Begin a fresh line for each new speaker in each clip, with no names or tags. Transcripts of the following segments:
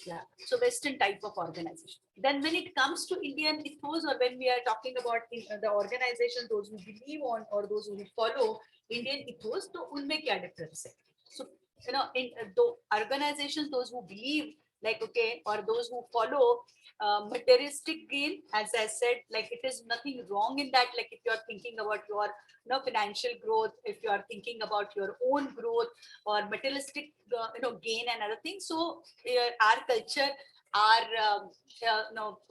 Yeah, so Western type of organization. Then when it comes to Indian ethos, or when we are talking about the organization, those who believe on or those who follow Indian ethos, तो उनमें क्या difference है? So in the organizations, those who believe like okay, or those who follow materialistic gain, as I said, like it is nothing wrong in that. Like if you are thinking about your financial growth, if you are thinking about your own growth or materialistic gain and other things. So our culture, our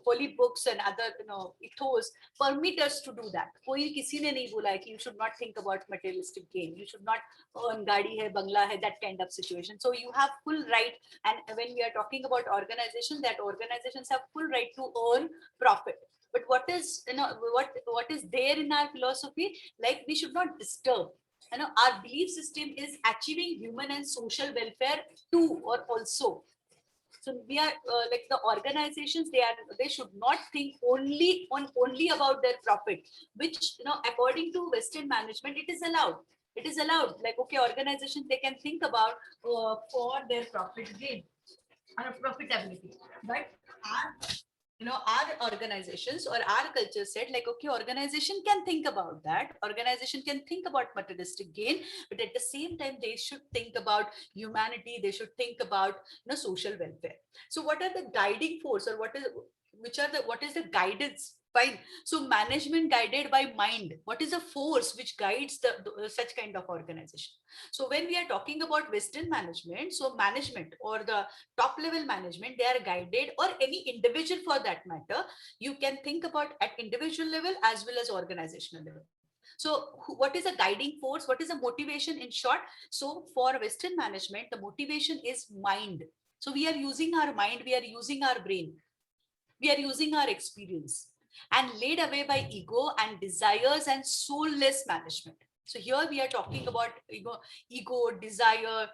holy books and other ethos permit us to do that. कोई किसी ने नहीं बोला है कि you should not think about materialistic gain, you should not earn गाड़ी है बंगला है, that kind of situation. So you have full right, and when we are talking about organizations, that organizations have full right to earn profit. But what is what is there in our philosophy, like we should not disturb. Our belief system is achieving human and social welfare too, or also. So we are like the organizations, they should not think only about their profit, which according to Western management it is allowed. It is allowed, like okay, organizations, they can think about for their profit gain or profitability. But our organizations or our culture said like okay, organization can think about that, organization can think about materialistic gain, but at the same time they should think about humanity, they should think about social welfare. So what are the guiding force, or what is the guidance? Fine. So management guided by mind, what is the force which guides the such kind of organization? So when we are talking about Western management, so management or the top level management, they are guided, or any individual for that matter, you can think about at individual level as well as organizational level. So what is a guiding force, what is a motivation in short? So for Western management, the motivation is mind. So we are using our mind, we are using our brain, we are using our experience, and laid away by ego and desires and soulless management. So here we are talking about ego, desire,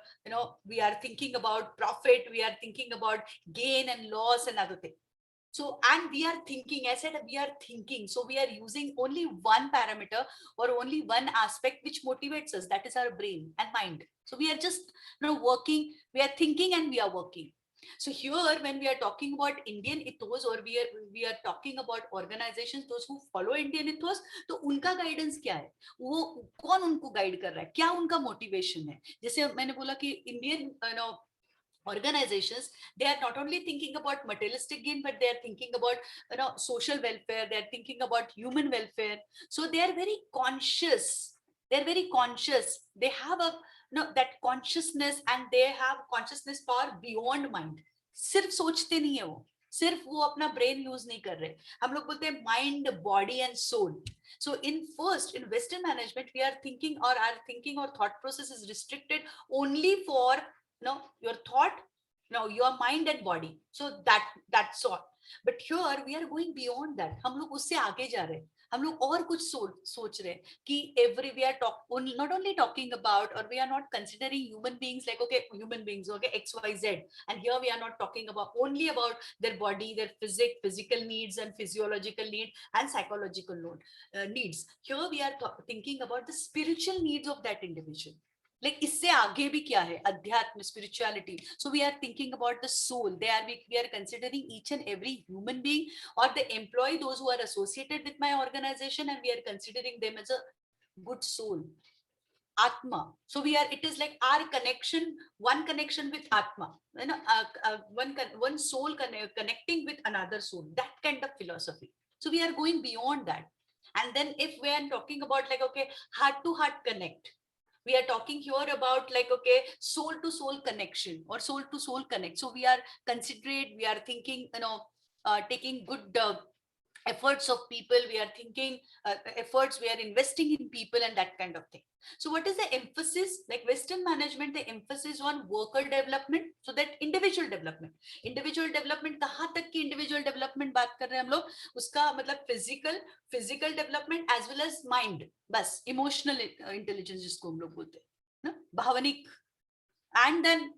we are thinking about profit, we are thinking about gain and loss and other things. So, and we are thinking, I said we are thinking, so we are using only one parameter or only one aspect which motivates us, that is our brain and mind. So we are just working, we are thinking and we are working. So here when we are talking about Indian ethos, or we are talking about organizations, those who follow Indian ethos, तो उनका guidance क्या है, वो कौन उनको guide कर रहा है, क्या उनका motivation है? जैसे मैंने बोला कि Indian organizations, they are not only thinking about materialistic gain, but they are thinking about social welfare, they are thinking about human welfare. So they are very conscious, they are very conscious, they have a that consciousness, and they have consciousness power beyond mind. सिर्फ सोचते नहीं है वो, सिर्फ वो अपना brain use नहीं कर रहे. हम लोग बोलते हैं mind, body and soul. So in Western management, we are thinking, or our thinking or thought process is restricted only for your thought, your mind and body. So that's all. But here we are going beyond that. हम लोग उससे आगे जा रहे हैं, हम लोग और कुछ सोच रहे हैं कि we are not only talking about, or we are not considering human beings like okay, human beings, okay, XYZ, and here we are not talking about only about their body, their physical needs and physiological need and psychological needs. Here we are thinking about the spiritual needs of that individual. Like इससे आगे भी क्या है, अध्यात्म, spirituality. So we are thinking about the soul. We are considering each and every human being or the employee, those who are associated with my organization, and we are considering them as a good soul, Atma. So it is like our connection, one connection with Atma, one soul connecting with another soul, that kind of philosophy. So we are going beyond that. And then if we are talking about like okay, heart to heart connect, we are talking here about like okay, soul to soul connection or soul to soul connect. So we are considerate, we are thinking taking good efforts of people, we are thinking efforts, we are investing in people and that kind of thing. So what is the emphasis? Like Western management, the emphasis on worker development, so that individual development कहाँ तक की individual development बात कर रहे हैं हम लोग, उसका मतलब physical development as well as mind, बस emotional intelligence जिसको हम लोग बोलते हैं, भावनिक, and then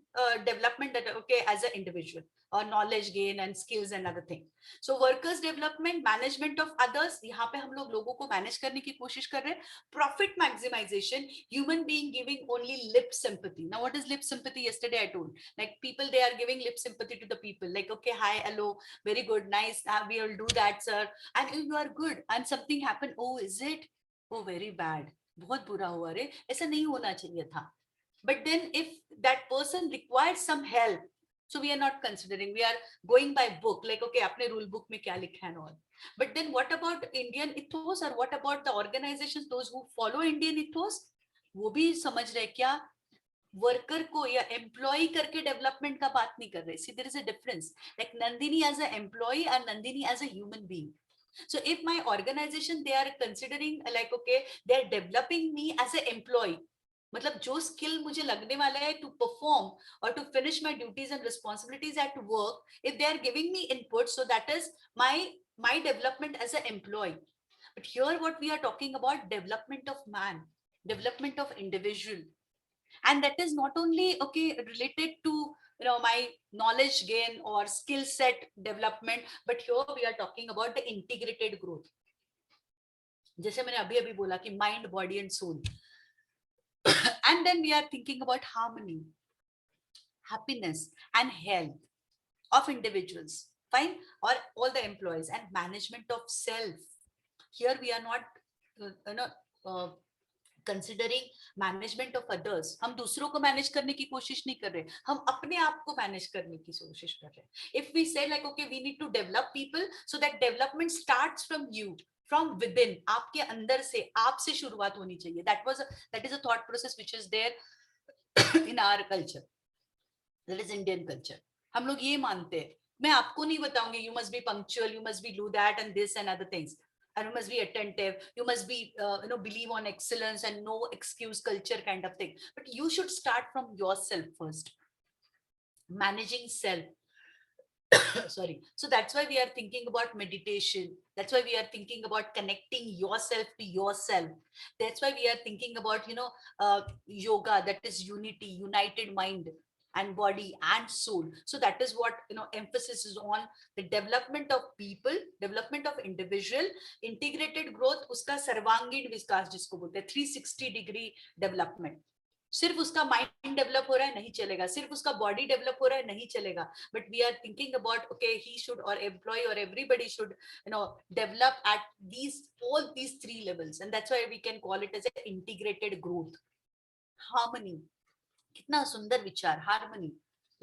development that okay as an individual or knowledge gain and skills and other thing. So workers development, management of others, यहाँ पे हम लोगों को manage करने की कोशिश कर रहे हैं. Profit maximization, human being giving only lip sympathy. Now what is lip sympathy? Yesterday I told, like people, they are giving lip sympathy to the people, like okay, hi, hello, very good, nice, we will do that, sir, and if you are good and something happened, oh is it, oh very bad, बहुत बुरा हुआ रे, ऐसा नहीं होना चाहिए था. But then if that person requires some help, so we are not considering, we are going by book, like okay apne rule book mein kya likha hai and all. But then what about Indian ethos, or what about the organizations, those who follow Indian ethos, वो भी समझ रहे क्या, worker को या employ करके development का बात नहीं कर रहे. See there is a difference, like Nandini as a employ and Nandini as a human being. So if my organization, they are considering like okay they are developing me as an employee, मतलब जो skill मुझे लगने वाला है to perform और to finish my duties and responsibilities at work, if they are giving me input, so that is my development as an employee. But here what we are talking about, development of man, development of individual, and that is not only okay related to my knowledge gain or skill set development, but here we are talking about the integrated growth. जैसे मैंने अभी अभी बोला कि mind, body and soul. And then we are thinking about harmony, happiness and health of individuals, fine, or all the employees, and management of self. Here we are not considering management of others. हम दूसरों को manage करने की कोशिश नहीं कर रहे, हम अपने आप को मैनेज करने की कोशिश कर रहे हैं. If we say like okay we need to develop people, so that development starts from you, from within, आपके अंदर से, आपसे शुरुआत होनी चाहिए. That is a thought process which is there in our culture, that is Indian culture. हम लोग ये मानते हैं, मैं आपको नहीं बताऊंगी you must be punctual, you must be do that and this and other things, and you must be attentive, you must be believe on excellence and no excuse culture kind of thing. But you should start from yourself first, managing self. Sorry. So that's why we are thinking about meditation. That's why we are thinking about connecting yourself to yourself. That's why we are thinking about yoga, that is unity, united mind and body and soul. So that is what emphasis is on, the development of people, development of individual, integrated growth, uska sarvangin vikas jisko bolte, 360-degree development. सिर्फ उसका mind develop हो रहा है नहीं चलेगा, सिर्फ उसका body develop हो रहा है नहीं चलेगा, but we are thinking about okay he should और एम्प्लॉय और everybody should develop at these all these three levels, and that's why we can call it as an integrated growth. Harmony, कितना सुंदर विचार, हार्मनी,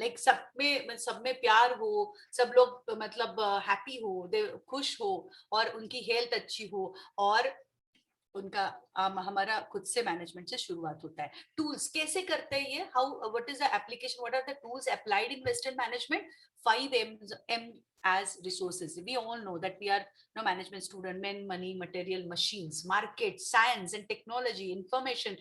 लाइक सब में प्यार हो, सब लोग मतलब हैप्पी हो, खुश हो और उनकी हेल्थ अच्छी हो, और उनका हमारा खुद से मैनेजमेंट से शुरुआत होता है. टूल्स कैसे करते हैं ये, how, what is the application, what are the tools applied in western management? 5M as resources. We all know that we are management student, men, money, material, machines, market, science and technology, information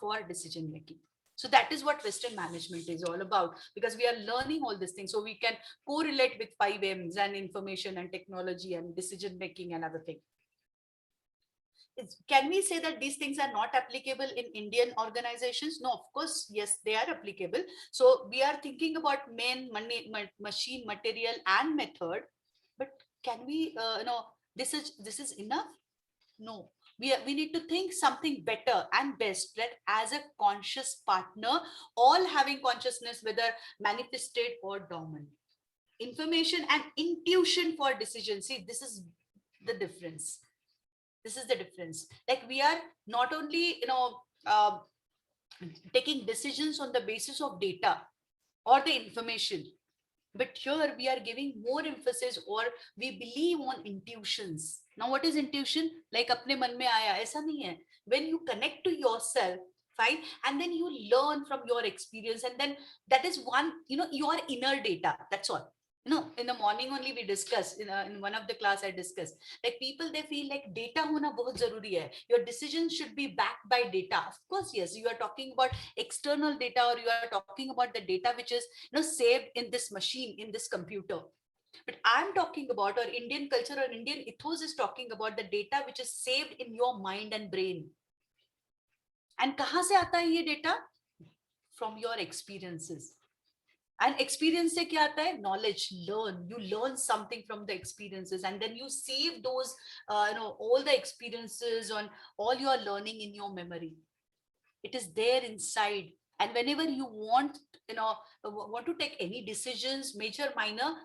for decision making. So that is what Western management is all about, because we are learning all these things, so we can correlate with 5Ms and information and technology and decision making and other things. Can we say that these things are not applicable in Indian organizations? No, of course, yes, they are applicable. So we are thinking about men, money, machine, material and method, but can we this is enough? No, we need to think something better and best, that as a conscious partner, all having consciousness, whether manifested or dormant, information and intuition for decision. See, this is the difference. This is the difference. Like we are not only taking decisions on the basis of data or the information, but here we are giving more emphasis, or we believe on intuitions. Now what is intuition? Like apne man mein aaya, aisa nahi hai. When you connect to yourself, fine, and then you learn from your experience, and then that is one, your inner data, that's all. In the morning only we discuss, in one of the class I discussed, like people, they feel like data hona bahut zaruri hai, your decisions should be backed by data. Of course, yes, you are talking about external data, or you are talking about the data which is saved in this machine, in this computer. But I'm talking about, or Indian culture or Indian ethos is talking about the data which is saved in your mind and brain. And kahan se aata hai ye data? From your experiences. And experience से क्या आता है? Knowledge, learn. You learn something from the experiences, and then you save those, all the experiences on all your learning in your memory. It is there inside. And whenever you want, want to take any decisions, major, minor,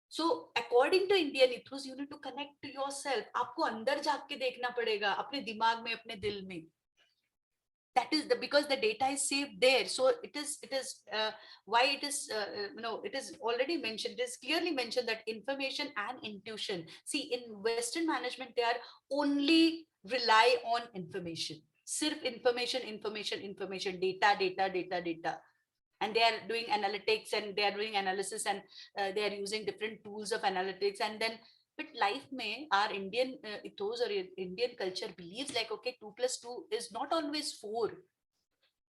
so according to Indian ethos, you need to connect to yourself. आपको अंदर झाँक के देखना पड़ेगा, अपने दिमाग में, अपने दिल में. That is because the data is saved there. So it is why it is it is already mentioned, it is clearly mentioned that information and intuition. See, in Western management, they are only rely on information. Sirf information, data, and they are doing analytics, and they are doing analysis, and they are using different tools of analytics. And then, but life may, our Indian ethos or Indian culture believes like, okay, 2 plus 2 is not always 4.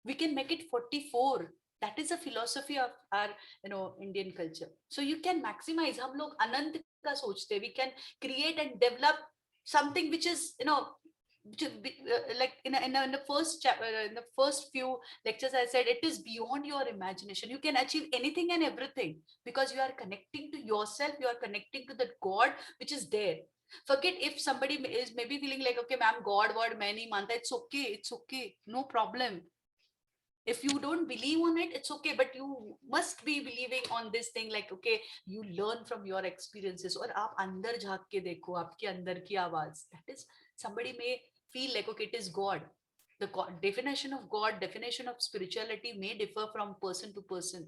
We can make it 44. That is a philosophy of our Indian culture. So you can maximize. हम लोग अनंत का सोचते. We can create and develop something which is like in the first chapter, in the first few lectures, I said it is beyond your imagination. You can achieve anything and everything because you are connecting to yourself. You are connecting to the God which is there. Forget if somebody is maybe feeling like, okay, ma'am, God, मैं नहीं मानता. It's okay, no problem. If you don't believe on it, it's okay, but you must be believing on this thing, like, okay, you learn from your experiences. Or आप अंदर झाँक के देखो, आपके अंदर की आवाज. That is, somebody may feel like, okay, it is God. The definition of God, definition of spirituality may differ from person to person.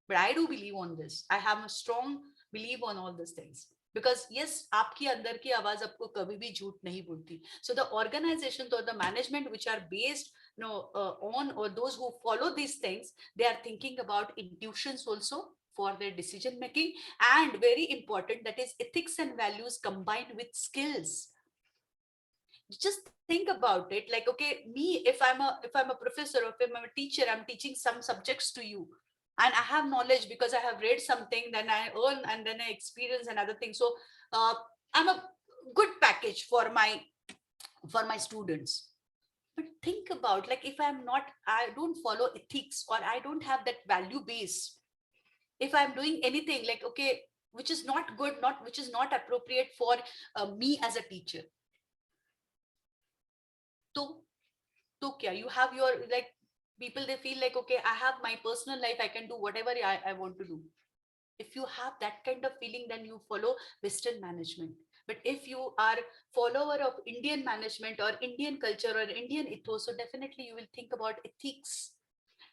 But I do believe on this. I have a strong belief on all these things. Because yes, आपकी अंदर की आवाज आपको कभी भी झूठ नहीं बोलती. So the organizations or the management which are based on, or those who follow these things, they are thinking about intuitions also for their decision making, and very important, that is ethics and values combined with skills. Just think about it, like, okay, me, if I'm a professor, or if I'm a teacher, I'm teaching some subjects to you, and I have knowledge because I have read something, then I earn, and then I experience another thing. So I'm a good package for my students. But think about, like, if I don't follow ethics, or I don't have that value base, if I'm doing anything like, okay, which is not good, which is not appropriate for me as a teacher, so kya, you have your, like, people, they feel like, okay, I have my personal life, I can do whatever I want to do. If you have that kind of feeling, then you follow Western management. But if you are follower of Indian management or Indian culture or Indian ethos, so definitely you will think about ethics.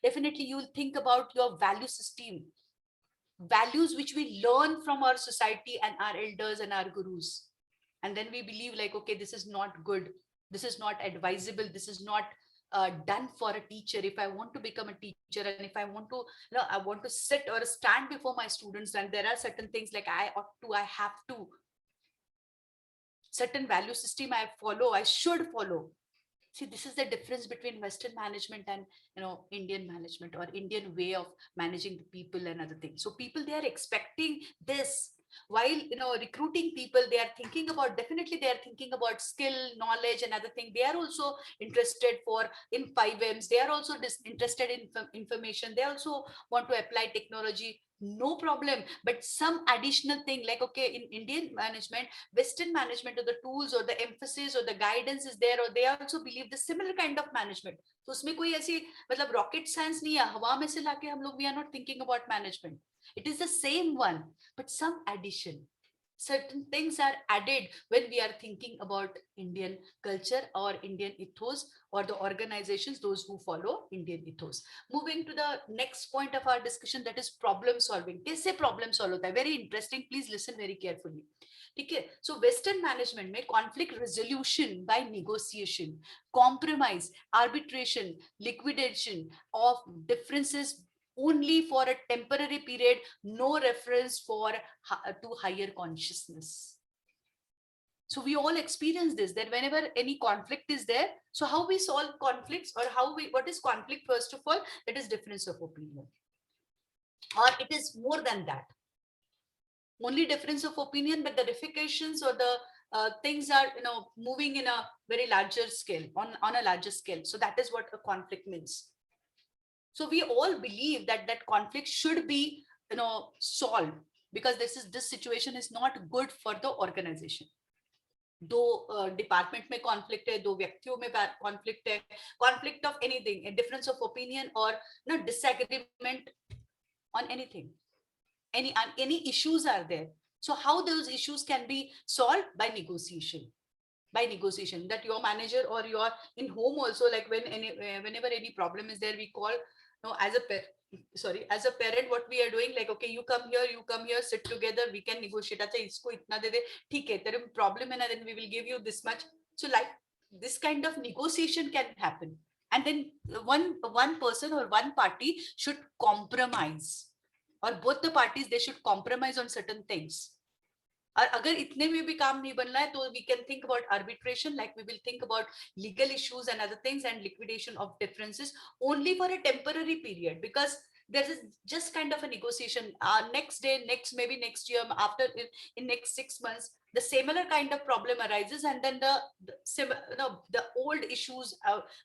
Definitely you will think about your value system, values which we learn from our society and our elders and our gurus. And then we believe like, okay, this is not good. This is not advisable. This is not done for a teacher. If I want to become a teacher, and if I want to, I want to sit or stand before my students, and there are certain things like I have to, certain value system I follow, I should follow. See, this is the difference between Western management and Indian management, or Indian way of managing the people and other things. So people, they are expecting this. While recruiting people, they are thinking about, definitely they are thinking about skill, knowledge, and other thing. They are also interested for in 5Ms. They are also interested in information. They also want to apply technology. No problem. But some additional thing, like, okay, in Indian management, Western management, or the tools or the emphasis or the guidance is there, or they also believe the similar kind of management. So उसमें कोई ऐसी मतलब rocket science नहीं है, हवा में से लाके हम लोग, we are not thinking about management. It is the same one, but some addition. Certain things are added when we are thinking about Indian culture or Indian ethos, or the organizations, those who follow Indian ethos. Moving to the next point of our discussion, that is problem solving. कैसे problem solve होता है? Very interesting. Please listen very carefully. ठीक है? So Western management में conflict resolution by negotiation, compromise, arbitration, liquidation of differences only for a temporary period, no reference to higher consciousness. So we all experience this, that whenever any conflict is there, so how we solve conflicts, or what is conflict? First of all, that is difference of opinion, or it is more than that. Only difference of opinion, but the ramifications or the things are moving in a very larger scale, on a larger scale. So that is what a conflict means. So we all believe that conflict should be solve, because this situation is not good for the organization. दो department में conflict है, दो व्यक्तियों में conflict है, conflict of anything, a difference of opinion or disagreement on anything, any issues are there. So how those issues can be solved? By negotiation. By negotiation, that your manager or your in home also, like whenever any problem is there, we call as a parent, what we are doing, like, okay, you come here, sit together, we can negotiate. Acha isko itna de de, theek hai, tere problem hai na, then we will give you this much. So like this kind of negotiation can happen, and then one person or one party should compromise, or both the parties, they should compromise on certain things. और अगर इतने में भी काम नहीं बन रहा है, तो we can think about arbitration, like we will think about legal issues and other things, and liquidation of differences only for a temporary period, because there is just kind of a negotiation. Next day, maybe next year, after in next 6 months, the similar kind of problem arises, and then the old issues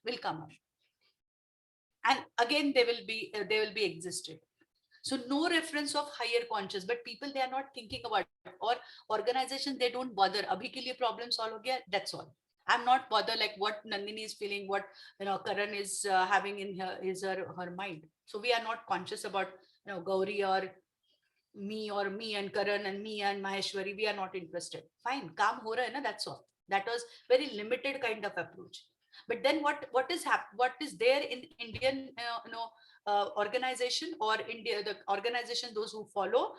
will come up, and again they will be existed. So no reference of higher conscious, but people, they are not thinking about it. Or organization, they don't bother. Abhi ke liye problem solve ho gaya, that's all. I'm not bothered like what Nandini is feeling, what Karan is having in her mind. So we are not conscious about Gauri or me and Karan and me and Maheshwari. We are not interested. Fine, kaam ho raha hai na, that's all. That was very limited kind of approach. But then what is there in Indian organization or India, the organization, those who follow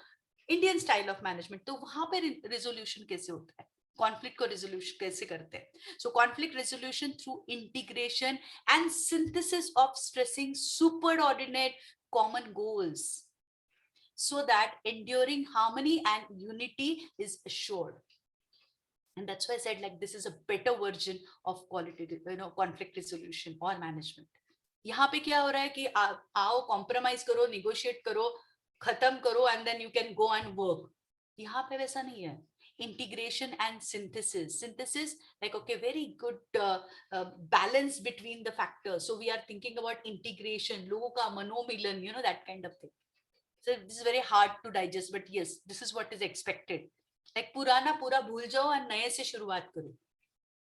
Indian style of management, तो वहां पे resolution कैसे होता है, conflict को resolution कैसे करते हैं? So conflict resolution through integration and synthesis of stressing superordinate common goals, so that enduring harmony and unity is assured. And that's why I said, like, this is a better version of quality, conflict resolution or management. यहाँ पे क्या हो रहा है कि आओ compromise करो, negotiate करो, खत्म करो, and then you can go and work. यहाँ पे वैसा नहीं है. Integration and synthesis, like, okay, very good balance between the factors. So we are thinking about integration, लोगों का मनोमिलन, that kind of thing. So this is very hard to digest, but yes, this is what is expected. Like पुराना पूरा भूल जाओ और नए से शुरुआत करो.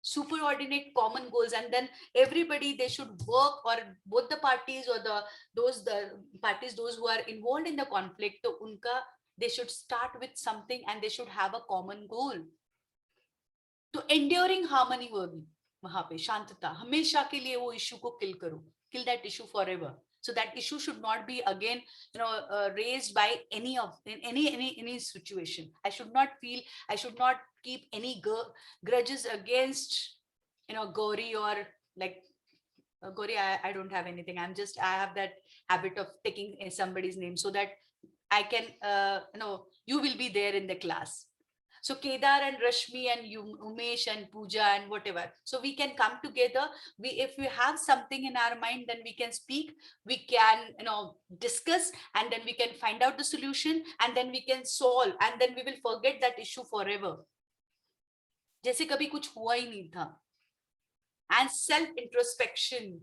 Superordinate common goals, and then everybody, they should work, or both the parties, or those who are involved in the conflict, तो उनका, they should start with something and they should have a common goal. तो enduring harmony होगी वहां पे, शांतता, हमेशा के लिए वो issue को kill that issue forever. So that issue should not be again raised by any situation. I should not keep any grudges against Gauri, or like Gauri, I don't have anything. I have that habit of taking somebody's name so that I can you will be there in the class. So Kedar and Rashmi and Umesh and Pooja and whatever. So we can come together. If we have something in our mind, then we can speak. We can, discuss, and then we can find out the solution, and then we can solve, and then we will forget that issue forever. जैसे कभी कुछ हुआ ही नहीं था. And self-introspection,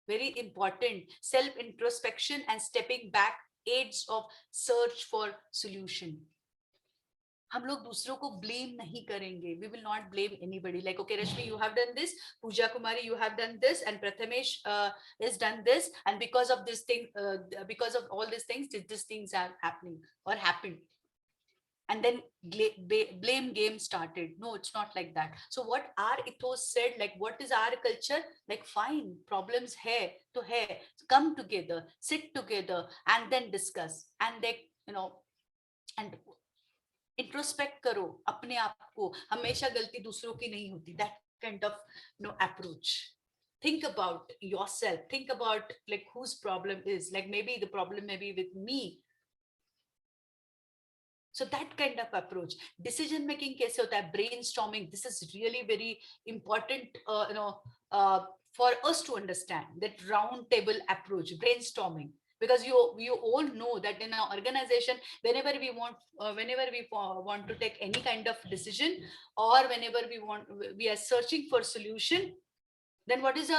very important. Self-introspection and stepping back aids of search for solution. हम लोग दूसरों को blame नहीं करेंगे. We will not blame anybody. Like, okay, Rashmi, you have done this. Pooja Kumari, you have done this, and Prathamesh has done this, and because of this thing, because of all these things, these things are happening or happened. And then blame game started. No, it's not like that. So what our ethos said, like, what is our culture? Like, fine, problems hai to hai. Come together, sit together, and then discuss. And they, and introspect करो अपने आप को. हमेशा गलती दूसरों की नहीं होती. That kind of approach. Think about yourself. Think about like whose problem is. Like maybe the problem may be with me. So that kind of approach. Decision making कैसे होता है? Brainstorming. This is really very important. For us to understand that round table approach, brainstorming. Because you all know that in our organization, whenever we want to take any kind of decision, or whenever we are searching for solution, then what is the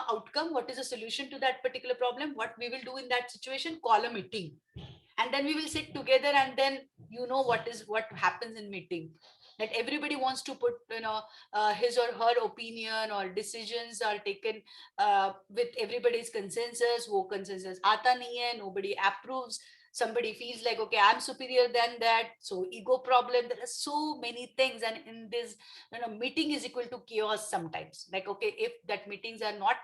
outcome? What is the solution to that particular problem? What we will do in that situation? Call a meeting, and then we will sit together, and then what happens in meeting, that everybody wants to put his or her opinion, or decisions are taken with everybody's consensus. Wo consensus aata nahi hai, nobody approves, somebody feels like, okay, I'm superior than that, so ego problem. There are so many things, and in this meeting is equal to chaos sometimes. Like, okay, if that meetings are not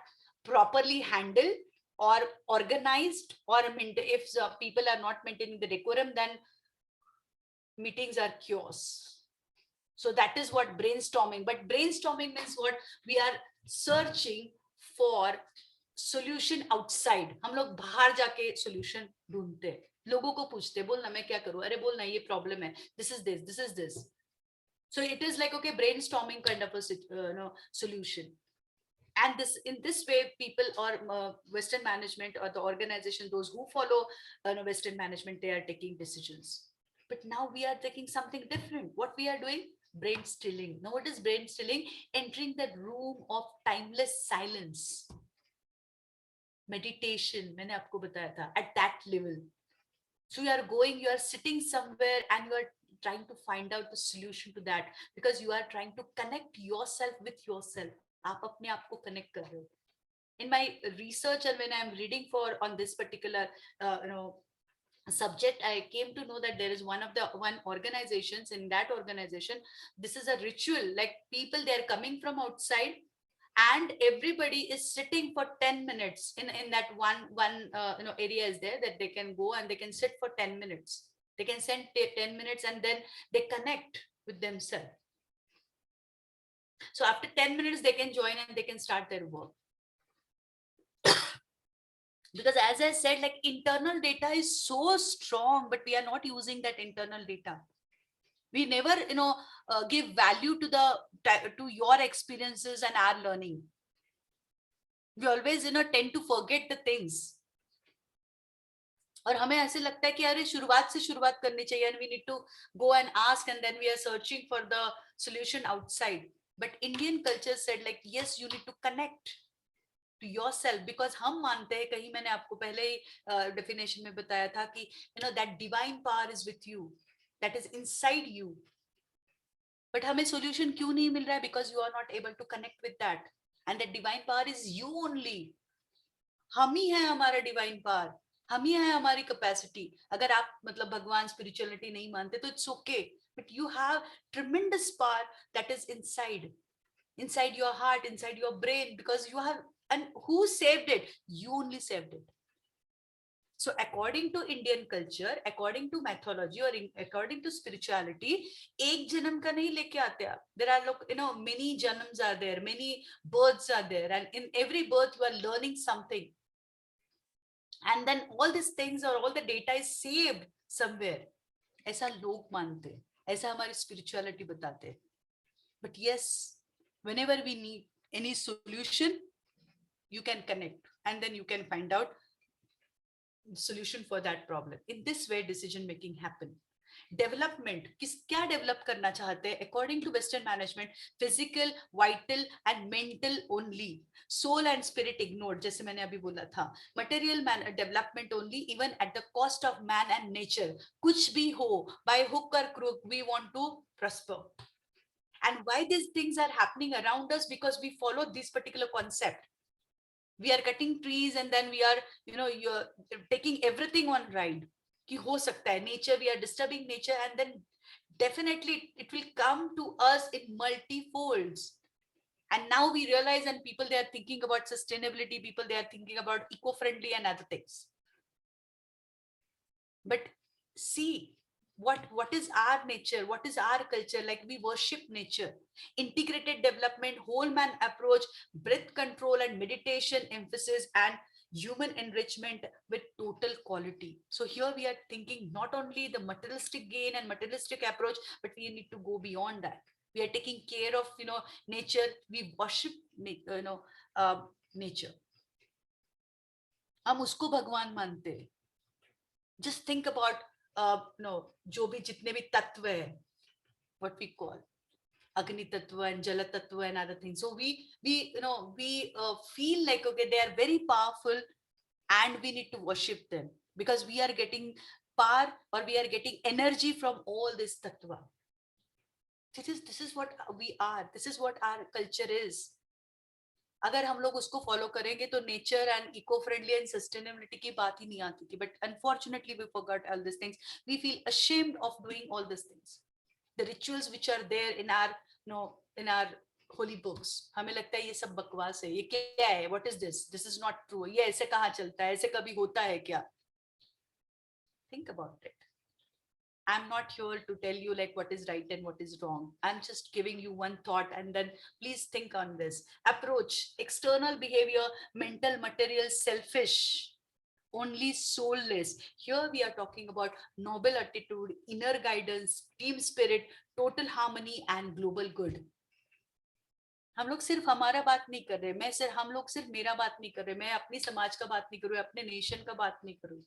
properly handled or organized, or if people are not maintaining the decorum, then meetings are chaos. So that is what brainstorming. But brainstorming means what? We are searching for solution outside. हम लोग बाहर जाके solution ढूंढते हैं, लोगों को पूछते हैं, बोलना मैं क्या करूं, अरे बोलना ये problem है, this is this, this is this. So it is like, okay, brainstorming kind of a solution. And this, in this way, people or Western management or the organization, those who follow Western management, they are taking decisions. But now we are taking something different. What we are doing? Brain stilling. Now what is brain stilling? Entering the room of timeless silence. Meditation, मैंने आपको बताया था, at that level. So you are going, you are sitting somewhere, and you are trying to find out the solution to that, because you are trying to connect yourself with yourself. आप अपने आप को connect कर रहे हो. In my research, and when I am reading on this particular subject, I came to know that there is one organizations. In that organization, this is a ritual. Like, people, they are coming from outside, and everybody is sitting for 10 minutes in that one area is there, that they can go and they can sit for 10 minutes. They can spend 10 minutes, and then they connect with themselves. So after 10 minutes, they can join and they can start their work. Because as I said, like, internal data is so strong, but we are not using that internal data. We never, give value to your experiences and our learning. We always, tend to forget the things. और हमें ऐसे लगता है कि अरे शुरुआत से शुरुआत करनी चाहिए, and we need to go and ask, and then we are searching for the solution outside. But Indian culture said, like, yes, you need to connect to yourself, because हम मानते हैं, कहीं मैंने आपको पहले ही definition में बताया था कि that divine power is with you, that is inside you. But हमें solution क्यों नहीं मिल रहा है? Because you are not able to connect with that, and that divine power is you only. हम ही है हमारा divine power, हम ही है हमारी capacity. अगर आप मतलब भगवान spirituality नहीं मानते तो it's okay, but you have tremendous power that is inside your heart, inside your brain, because you have. And who saved it? You only saved it. So according to Indian culture, according to mythology, or according to spirituality, एक जन्म का नहीं लेके आते आप. There are many janams are there, many births are there, and in every birth you are learning something. And then all these things, or all the data is saved somewhere. ऐसा लोग मानते, ऐसा हमारी spirituality बताते. But yes, whenever we need any solution, you can connect, and then you can find out solution for that problem. In this way, decision making happen. Development, क्या develop करना चाहते हैं? According to Western management, physical, vital and mental only. Soul and spirit ignored, जैसे मैंने अभी बोला था. Material development only, even at the cost of man and nature. कुछ भी हो, by hook or crook, we want to prosper. And why these things are happening around us? Because we follow this particular concept. We are cutting trees, and then we are, you're taking everything on ride. Ki ho sakta hai, nature, we are disturbing nature, and then definitely it will come to us in multi-folds. And now we realize, and people, they are thinking about sustainability, people, they are thinking about eco-friendly and other things. But see, what is our nature, what is our culture? Like, we worship nature. Integrated development, whole man approach, breath control and meditation emphasis, and human enrichment with total quality. So here we are thinking not only the materialistic gain and materialistic approach, but we need to go beyond that. We are taking care of nature. We worship nature. हम उसको भगवान मानते हैं. Just think about जो भी जितने भी तत्व है, what we call Agni Tattva and Jala Tattva and other things. So we feel like, okay, they are very powerful, and we need to worship them, because we are getting power or we are getting energy from all this tattva. This is what we are. This is what our culture is. अगर हम लोग उसको follow करेंगे तो nature and eco friendly and sustainability की बात ही नहीं आती थी. But unfortunately we forgot all this things. We feel ashamed of doing all these things. The rituals which are there in our, you know, in our holy books, हमें लगता है ये सब बकवास है. ये क्या है? What is this? This is not true. ये ऐसे कहाँ चलता है? ऐसे कभी होता है क्या? Think about it. I'm not here to tell you like what is right and what is wrong. I'm just giving you one thought, and then please think on this. Approach: external behavior, mental, material, selfish, only soulless. Here we are talking about noble attitude, inner guidance, team spirit, total harmony and global good. हम लोग सिर्फ हमारा बात नहीं कर रहे. हम लोग सिर्फ मेरा बात नहीं कर रहे. मैं अपनी समाज का बात नहीं कर रही, अपने नेशन का बात नहीं कर रही.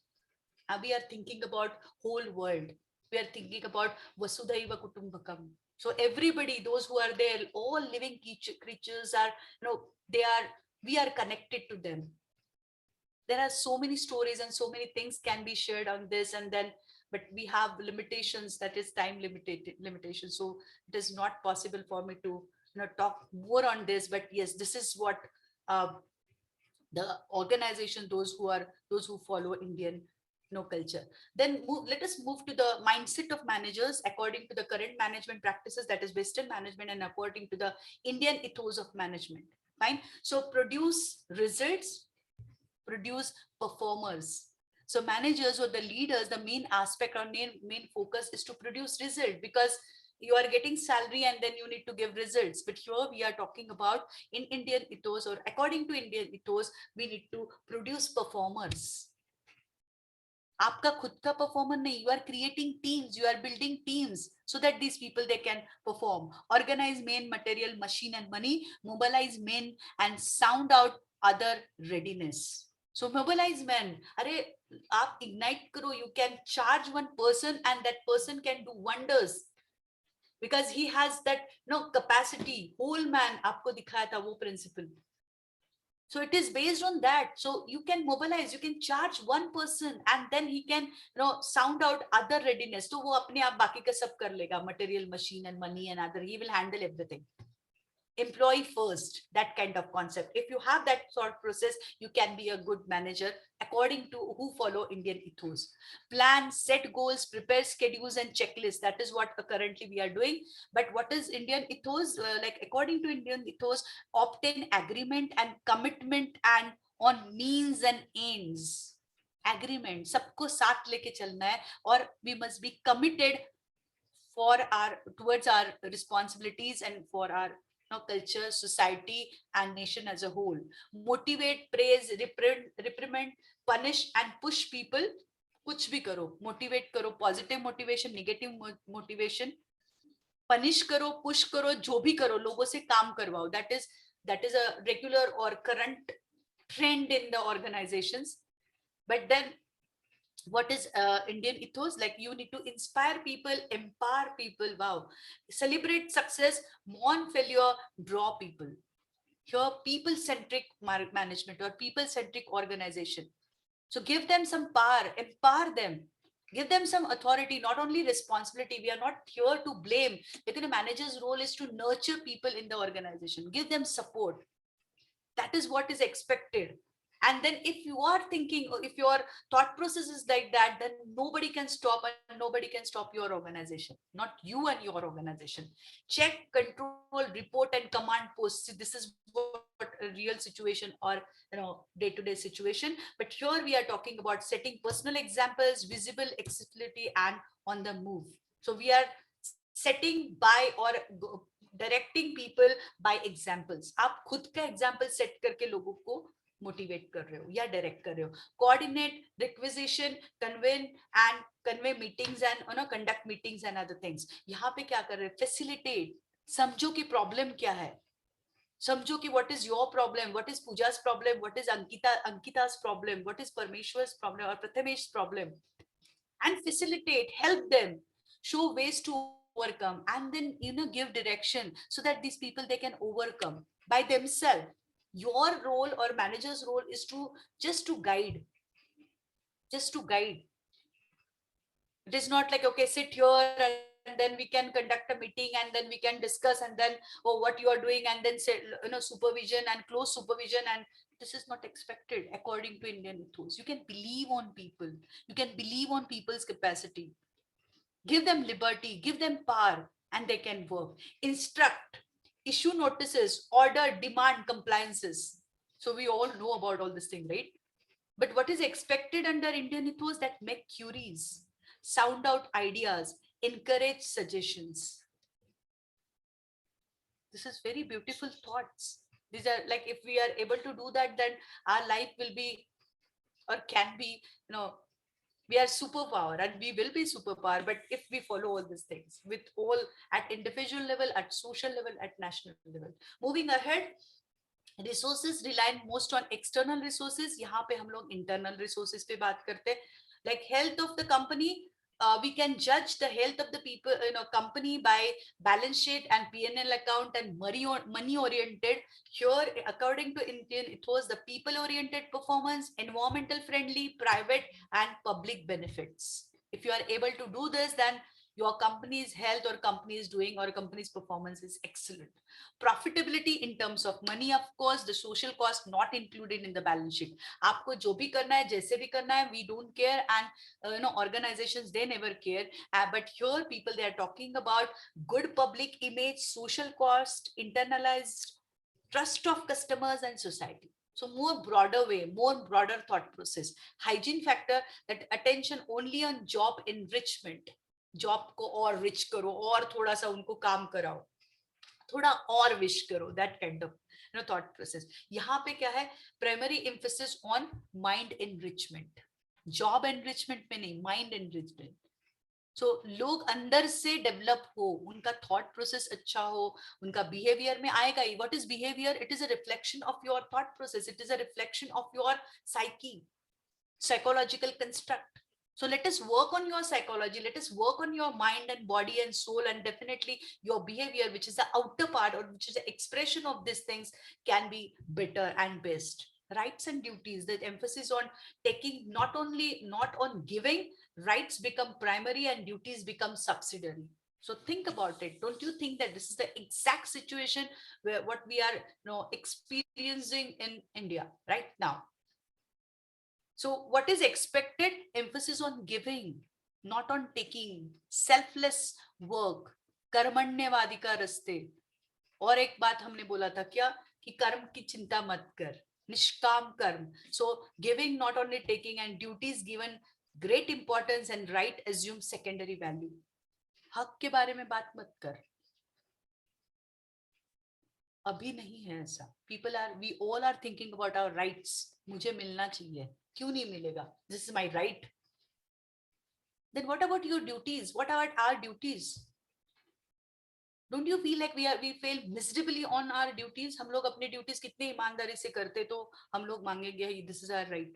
We are thinking about whole world. We are thinking about Vasudhaiva Kutumbakam. So everybody, those who are there, all living creatures are, you know, we are connected to them. There are so many stories and so many things can be shared on this, and then, but we have limitations, that is time limitation. So it is not possible for me to, you know, talk more on this. But yes, this is what the organization, those who follow Indian culture. Then let us move to the mindset of managers according to the current management practices, that is Western management, and according to the Indian ethos of management. Fine. So produce results, produce performers. So managers or the leaders, the main aspect or main focus is to produce result, because you are getting salary and then you need to give results. But here we are talking about in Indian ethos, or according to Indian ethos, we need to produce performers. आपका खुद का performer नहीं. You are creating teams, you are building teams so that these people they can perform. Organize main, material, machine and money. Mobilize men and sound out other readiness. So mobilize men. अरे आप ignite करो. You can charge one person and that person can do wonders because he has that capacity. Whole man आपको दिखाया था वो principle. So it is based on that. So you can mobilize, you can charge one person and then he can, sound out other readiness. So वो अपने आप बाकी का सब कर लेगा, material, machine and money and other. He will handle everything. Employee first, that kind of concept. If you have that sort of process, you can be a good manager according to who follow Indian ethos. Plan, set goals, prepare schedules and checklists. That is what currently we are doing. But what is Indian ethos? Like according to Indian ethos, obtain agreement and commitment and on means and ends. Agreement, सबको साथ लेके चलना है, और we must be committed towards our responsibilities and for our culture, society and nation as a whole. Motivate, praise, reprimand, punish and push people. कुछ भी करो, motivate करो, positive motivation, negative motivation, punish करो, push करो, जो भी करो, लोगों से काम करवाओ. That is a regular or current trend in the organizations. But then what is Indian ethos? Like you need to inspire people, empower people. Wow. Celebrate success, mourn failure, draw people. Here, people-centric management or people-centric organization. So give them some power, empower them, give them some authority, not only responsibility. We are not here to blame. Because the manager's role is to nurture people in the organization, give them support. That is what is expected. And then if you are thinking, if your thought process is like that, then nobody can stop, and nobody can stop your organization, not you and your organization. Check, control, report and command posts. This is what a real situation or day-to-day situation. But here we are talking about setting personal examples, visible accessibility and on the move. So we are setting by or directing people by examples. आप खुद का example set करके लोगों को motivate कर रहे हो या डायरेक्ट कर रहे हो. Coordinate, requisition, convey meetings and conduct meetings and other things. यहाँ पे क्या कर रहे हैं? फैसिलिटेट. समझो कि प्रॉब्लम क्या है, समझो कि what is your problem, what is Pooja's problem, what is Ankita's problem, what is Parmeshwar's problem और Prathamesh's problem, and facilitate, help them, show ways to overcome, and then give direction so that these people they can overcome by themselves. Your role or manager's role is to just to guide. It is not like, okay, sit here and then we can conduct a meeting and then we can discuss and then, oh, what you are doing, and then say, supervision and close supervision. And this is not expected according to Indian ethos. You can believe on people. You can believe on people's capacity. Give them liberty, give them power, and they can work. Instruct, issue notices, order, demand compliances. So we all know about all this thing, right? But what is expected under Indian ethos? That make queries, sound out ideas, encourage suggestions. This is very beautiful thoughts. These are like, if we are able to do that, then our life will be, or can be, we are superpower, and we will be superpower. But if we follow all these things with all, at individual level, at social level, at national level. Moving ahead, resources rely most on external resources. यहाँ पे हम लोग internal resources पे बात करते हैं. Like health of the company, we can judge the health of the people, company by balance sheet and P&L account and money oriented. Here, according to Indian ethos, the people oriented performance, environmental friendly, private and public benefits. If you are able to do this, then your company's health or company's doing or company's performance is excellent. Profitability in terms of money, of course, the social cost not included in the balance sheet. आपको जो भी करना है, जैसे भी करना है, we don't care. And organizations, they never care. But here people, they are talking about good public image, social cost, internalized trust of customers and society. So more broader way, more broader thought process. Hygiene factor, that attention only on job enrichment. Job को और rich करो, और थोड़ा सा उनको काम कराओ, थोड़ा और विश करो, that kind of thought process. यहाँ पे क्या है, primary emphasis on mind enrichment, job enrichment में नहीं, माइंड एनरिचमेंट. सो लोग अंदर से डेवलप हो, उनका थॉट प्रोसेस अच्छा हो, उनका बिहेवियर में आएगा ही. What is behaviour? It is a reflection of your thought process, it is a reflection of your psyche, psychological construct. So let us work on your psychology, let us work on your mind and body and soul, and definitely your behavior, which is the outer part or which is the expression of these things, can be better and best. Rights and duties, the emphasis on taking, not on giving. Rights become primary and duties become subsidiary. So think about it. Don't you think that this is the exact situation where what we are experiencing in India right now? So what is expected? Emphasis on giving, not on taking. Selfless work, कर्मण्यवादी का रस्ते. और एक बात हमने बोला था क्या, कि कर्म की चिंता मत कर, निष्काम कर्म. So giving, not only taking, and duties given great importance and right assume secondary value. हक के बारे में बात मत कर, अभी नहीं है ऐसा. People are, we all are thinking about our rights. मुझे मिलना चाहिए, क्यों नहीं मिलेगा? This is my right. Then what about your duties? What about our duties? Don't you feel like we fail miserably on our duties? हम लोग अपने duties कितने ईमानदारी से करते, तो हम लोग मांगेंगे this is our right.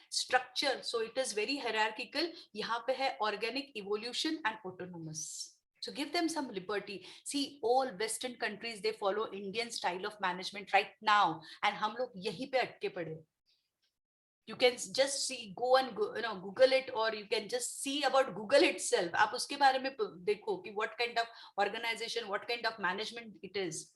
Structure, so it is very hierarchical. यहाँ पे है organic, evolution and autonomous. So give them some liberty. See, all Western countries, they follow Indian style of management right now, and हम लोग यहीं पे अटके पड़े. You can just see, go and Google it, or you can just see about Google itself. आप उसके बारे में देखो कि what kind of organization, what kind of management it is.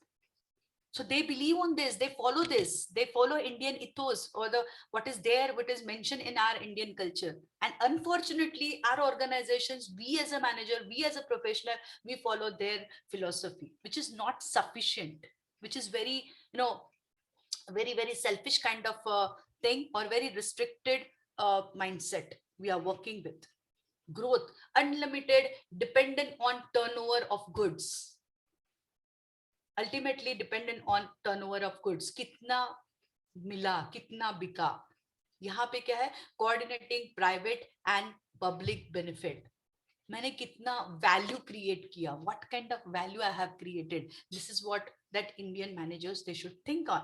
So they believe on this, they follow this, they follow Indian ethos, or what is there, what is mentioned in our Indian culture. And unfortunately, our organizations, we as a manager, we as a professional, we follow their philosophy, which is not sufficient, which is very, very, very selfish kind of thing, or very restricted mindset we are working with. Growth, unlimited, dependent on turnover of goods. Ultimately dependent on turnover of goods. कितना मिला, कितना बिका. यहाँ पे क्या है, coordinating private and public benefit. मैंने कितना value create किया, what kind of value I have created. This is what that Indian managers, they should think on.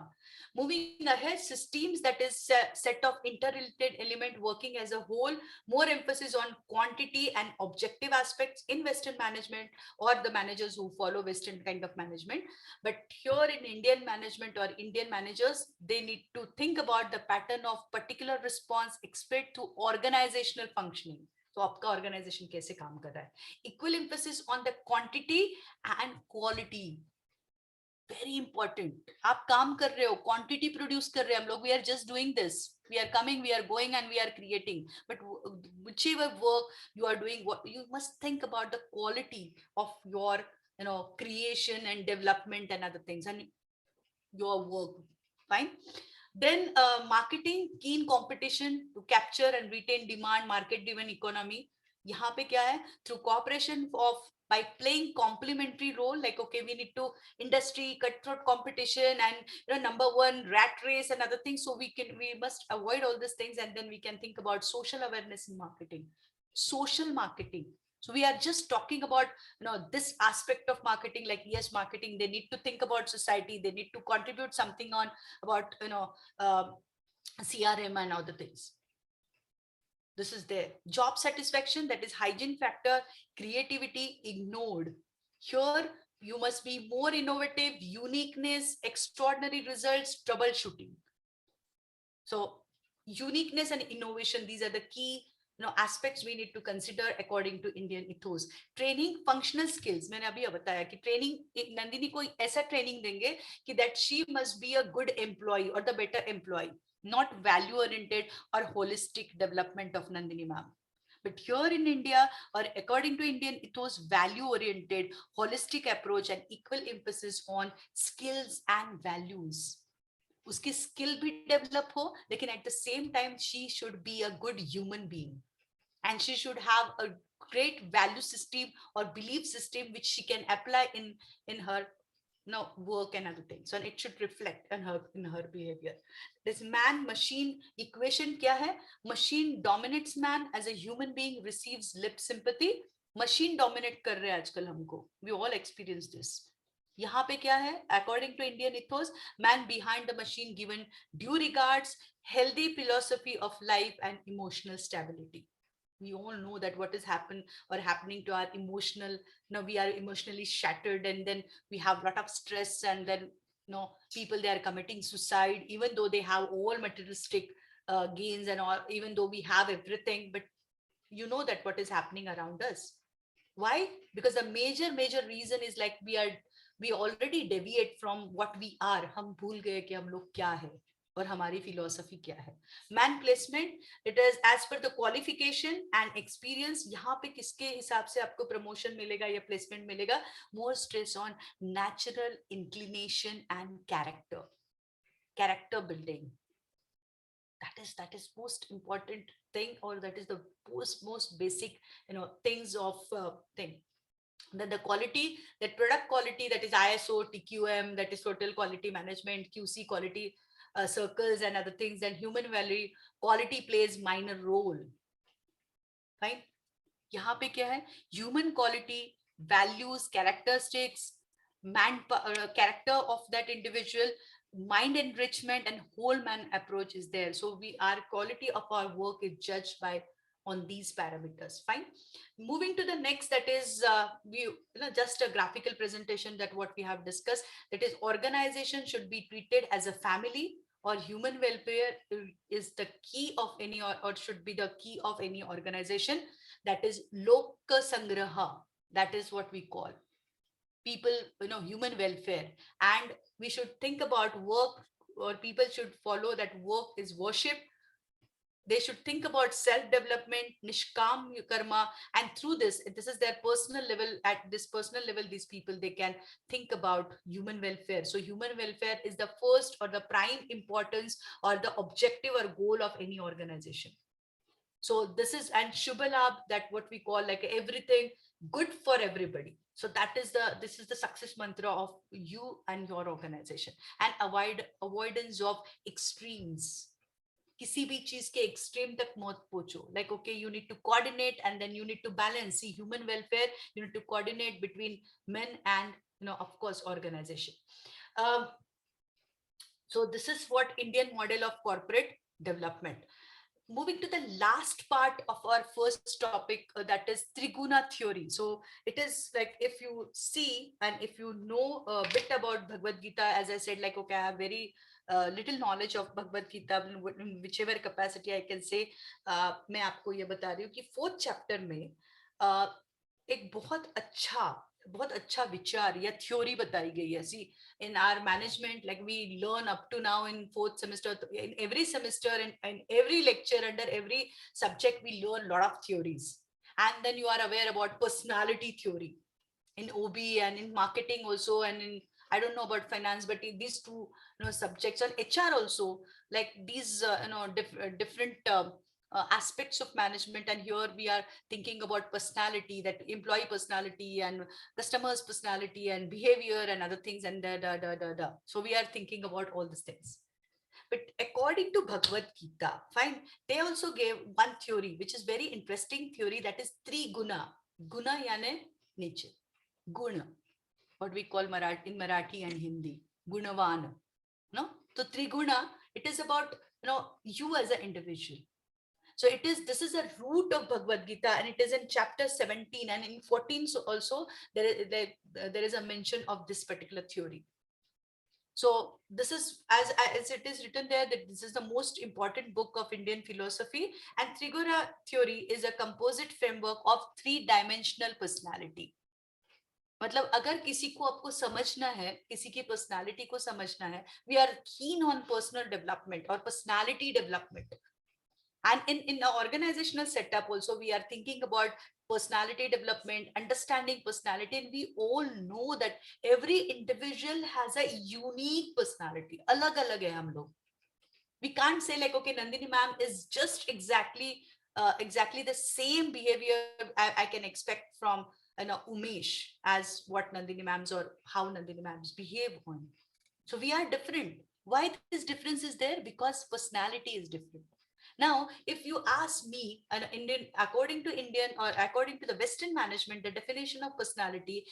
Moving ahead, systems, that is set of interrelated element working as a whole. More emphasis on quantity and objective aspects in Western management, or the managers who follow Western kind of management. But here in Indian management or Indian managers, they need to think about the pattern of particular response expressed to organizational functioning. तो आपका organisation कैसे काम कर रहा है. Equal emphasis on the quantity and quality, very important. आप काम कर रहे हो, क्वांटिटी प्रोड्यूस कर रहे हैं हम लोग, we are just doing this, we are coming, we are going, and we are creating, but whichever work you are doing, what you must think about the quality of your, creation and development and other things and your work. Fine. Then marketing, keen competition to capture and retain demand, market driven economy. यहाँ पे क्या है, through cooperation of by playing complementary role, like okay, we need to industry cutthroat competition and number one rat race and other things, so we must avoid all these things, and then we can think about social awareness in marketing. Social marketing, so we are just talking about this aspect of marketing, like yes, marketing, they need to think about society, they need to contribute something on about CRM and other things. This is there. Job satisfaction, that is hygiene factor, creativity ignored. Here you must be more innovative, uniqueness, extraordinary results, troubleshooting. So uniqueness and innovation, these are the key aspects we need to consider according to Indian ethos. Training, functional skills, मैंने अभी बताया कि training, Nandini को ऐसा training देंगे कि that she must be a good employee or the better employee, not value oriented or holistic development of Nandini ma'am. But here in India, or according to Indian ethos, value oriented, holistic approach and equal emphasis on skills and values. उसकी skill भी develop हो, लेकिन at the same time she should be a good human being, and she should have a great value system or belief system which she can apply in her work and other things, and it should reflect in her behavior. This man machine equation kya hai? Machine dominates man, as a human being receives lip sympathy. Machine dominate kar rahe aajkal humko, we all experience this. यहाँ पे क्या है, according to Indian ethos, man behind the machine given due regards, healthy philosophy of life and emotional stability. We all know that what is happening to our emotional, we are emotionally shattered, and then we have a lot of stress, and then people, they are committing suicide, even though they have all materialistic gains and all, even though we have everything, but you know that what is happening around us. Why? Because the major reason is like we already deviate from what we are. हम भूल गए कि हम लोग क्या है और हमारी philosophy क्या है. Man placement, it is as per the qualification and experience. यहाँ पे किसके हिसाब से आपको promotion मिलेगा या placement मिलेगा? More stress on natural inclination and character building. That is most important thing, or that is the most basic things of thing. Then the quality, that product quality, that is ISO, TQM, that is total quality management, QC quality circles and other things. Then human value quality plays minor role. Fine. यहाँ पे क्या है? Human quality, values, characteristics, character of that individual, mind enrichment and whole man approach is there. So our quality of our work is judged by on these parameters. Fine. Moving to the next, that is just a graphical presentation that what we have discussed, that is organization should be treated as a family, or human welfare is the key of any, or should be the key of any organization. That is Loka Sangraha, that is what we call people, human welfare. And we should think about work, or people should follow that work is worship. They should think about self-development, nishkam karma, and through this is their personal level. At this personal level, these people, they can think about human welfare. So human welfare is the first or the prime importance or the objective or goal of any organization. So this is, and Shubhalabh, that what we call like everything good for everybody. So this is the success mantra of you and your organization. And avoidance of extremes. किसी भी चीज के extreme तक मत पहुंचो. Like okay, you need to coordinate, and then you need to balance. See, human welfare, you need to coordinate between men and of course organization. So this is what Indian model of corporate development. Moving to the last part of our first topic, that is Triguna theory. So it is like, if you see and if you know a bit about Bhagavad Gita, as I said, like okay, I have very little knowledge of Bhagavad Gita, in whichever capacity I can say, मैं आपको ये बता रही हूँ कि 4th chapter में एक बहुत अच्छा विचार या थ्योरी बताई गई है. See, in our management, like we learn up to now in 4th semester, in every semester, in every lecture, under every subject, we learn a lot of theories. And then you are aware about personality theory in OB and in marketing also, and in, I don't know about finance, but in these two subjects, and HR also, like these different aspects of management. And here we are thinking about personality, that employee personality and customers personality and behavior and other things, and da. So we are thinking about all these things. But according to Bhagavad Gita, fine, they also gave one theory which is very interesting theory, that is Triguna. Guna yani nature, guna, what we call in Marathi and Hindi, gunavan. No, so Triguna, it is about you as an individual. So this is a root of Bhagavad Gita, and it is in chapter 17, and in 14 so also there is a mention of this particular theory. So this is, as it is written there, that this is the most important book of Indian philosophy, and Triguna theory is a composite framework of 3-dimensional personality. मतलब अगर किसी को आपको समझना है, किसी की personality को समझना है, we are keen on personal development or personality development. And in the organizational setup also, we are thinking about personality development, understanding personality, and we all know that every individual has a unique personality. Alag alag hai hum log. We can't say like, okay, Nandini ma'am is just exactly the same behavior I can expect from Umesh as what Nandini ma'ams or how Nandini ma'ams behave on. So we are different. Why this difference is there? Because personality is different. Now, if you ask me, according to Indian or according to the Western management, the definition of personality,